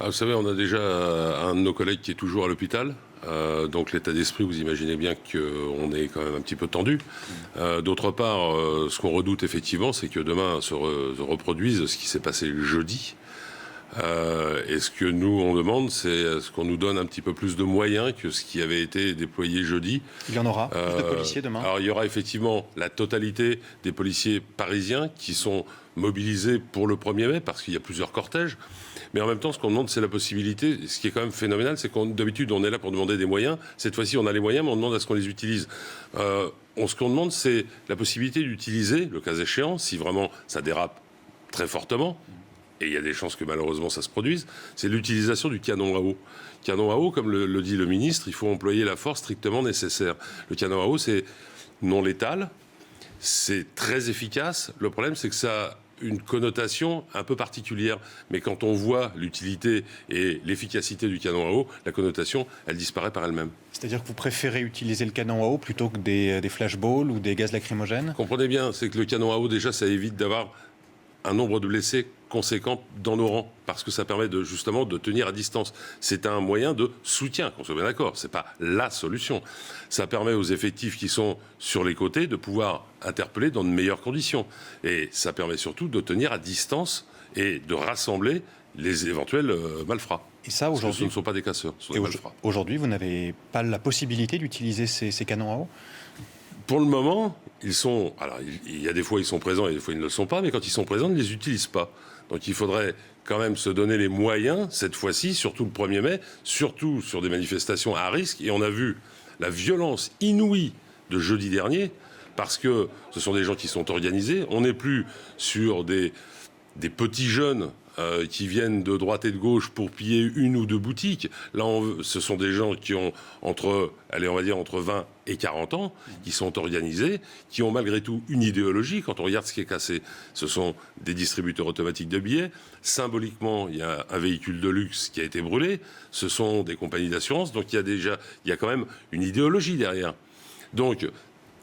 Ah, vous savez, on a déjà un de nos collègues qui est toujours à l'hôpital. Donc l'état d'esprit, vous imaginez bien qu'on est quand même un petit peu tendu. D'autre part, ce qu'on redoute effectivement, c'est que demain se reproduise ce qui s'est passé jeudi. Et ce que nous, on demande, c'est ce qu'on nous donne un petit peu plus de moyens que ce qui avait été déployé jeudi. Il y en aura plus de policiers demain? Alors, il y aura effectivement la totalité des policiers parisiens qui sont mobilisés pour le 1er mai, parce qu'il y a plusieurs cortèges. Mais en même temps, ce qu'on demande, c'est la possibilité. Ce qui est quand même phénoménal, c'est qu'on d'habitude, on est là pour demander des moyens. Cette fois-ci, on a les moyens, mais on demande à ce qu'on les utilise. Ce qu'on demande, c'est la possibilité d'utiliser, le cas échéant, si vraiment ça dérape très fortement, et il y a des chances que malheureusement ça se produise, c'est l'utilisation du canon à eau. Canon à eau, comme le dit le ministre, il faut employer la force strictement nécessaire. Le canon à eau, c'est non létal, c'est très efficace. Le problème, c'est que ça a une connotation un peu particulière. Mais quand on voit l'utilité et l'efficacité du canon à eau, la connotation, elle disparaît par elle-même. C'est-à-dire que vous préférez utiliser le canon à eau plutôt que des flashballs ou des gaz lacrymogènes? Comprenez bien, c'est que le canon à eau, déjà, ça évite d'avoir un nombre de blessés conséquent dans nos rangs, parce que ça permet justement de tenir à distance. C'est un moyen de soutien, qu'on soit bien d'accord, c'est pas la solution. Ça permet aux effectifs qui sont sur les côtés de pouvoir interpeller dans de meilleures conditions. Et ça permet surtout de tenir à distance et de rassembler les éventuels malfrats. Et ça, aujourd'hui, ce ne sont pas des casseurs, ce sont des malfrats. Aujourd'hui, vous n'avez pas la possibilité d'utiliser ces canons à eau? Pour le moment, ils sont... Alors, il y a des fois, ils sont présents et des fois, ils ne le sont pas, mais quand ils sont présents, ils ne les utilisent pas. Donc, il faudrait quand même se donner les moyens, cette fois-ci, surtout le 1er mai, surtout sur des manifestations à risque. Et on a vu la violence inouïe de jeudi dernier, parce que ce sont des gens qui sont organisés. On n'est plus sur des petits jeunes qui viennent de droite et de gauche pour piller une ou deux boutiques. Là, ce sont des gens qui ont entre 20 et 40 ans, qui sont organisés, qui ont malgré tout une idéologie. Quand on regarde ce qui est cassé, ce sont des distributeurs automatiques de billets. Symboliquement, il y a un véhicule de luxe qui a été brûlé. Ce sont des compagnies d'assurance. Donc, il y a quand même une idéologie derrière. Donc,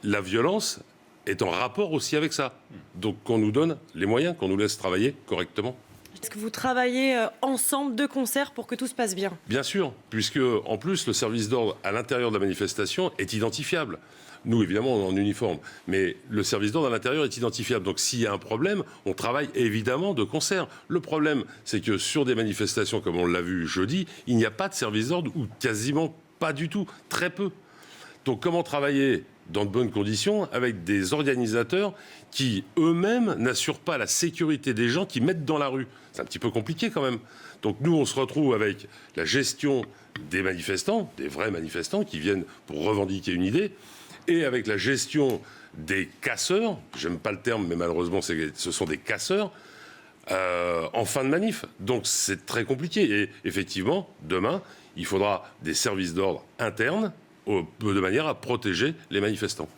la violence est en rapport aussi avec ça. Donc qu'on nous donne les moyens, qu'on nous laisse travailler correctement. Est-ce que vous travaillez ensemble, de concert, pour que tout se passe bien? Bien sûr, puisque en plus le service d'ordre à l'intérieur de la manifestation est identifiable. Nous, évidemment, on est en uniforme, mais le service d'ordre à l'intérieur est identifiable. Donc s'il y a un problème, on travaille évidemment de concert. Le problème, c'est que sur des manifestations comme on l'a vu jeudi, il n'y a pas de service d'ordre, ou quasiment pas du tout, très peu. Donc comment travailler dans de bonnes conditions avec des organisateurs qui eux-mêmes n'assurent pas la sécurité des gens qui mettent dans la rue? C'est un petit peu compliqué quand même. Donc nous, on se retrouve avec la gestion des manifestants, des vrais manifestants qui viennent pour revendiquer une idée, et avec la gestion des casseurs, j'aime pas le terme, mais malheureusement ce sont des casseurs, en fin de manif. Donc c'est très compliqué. Et effectivement, demain, il faudra des services d'ordre internes de manière à protéger les manifestants.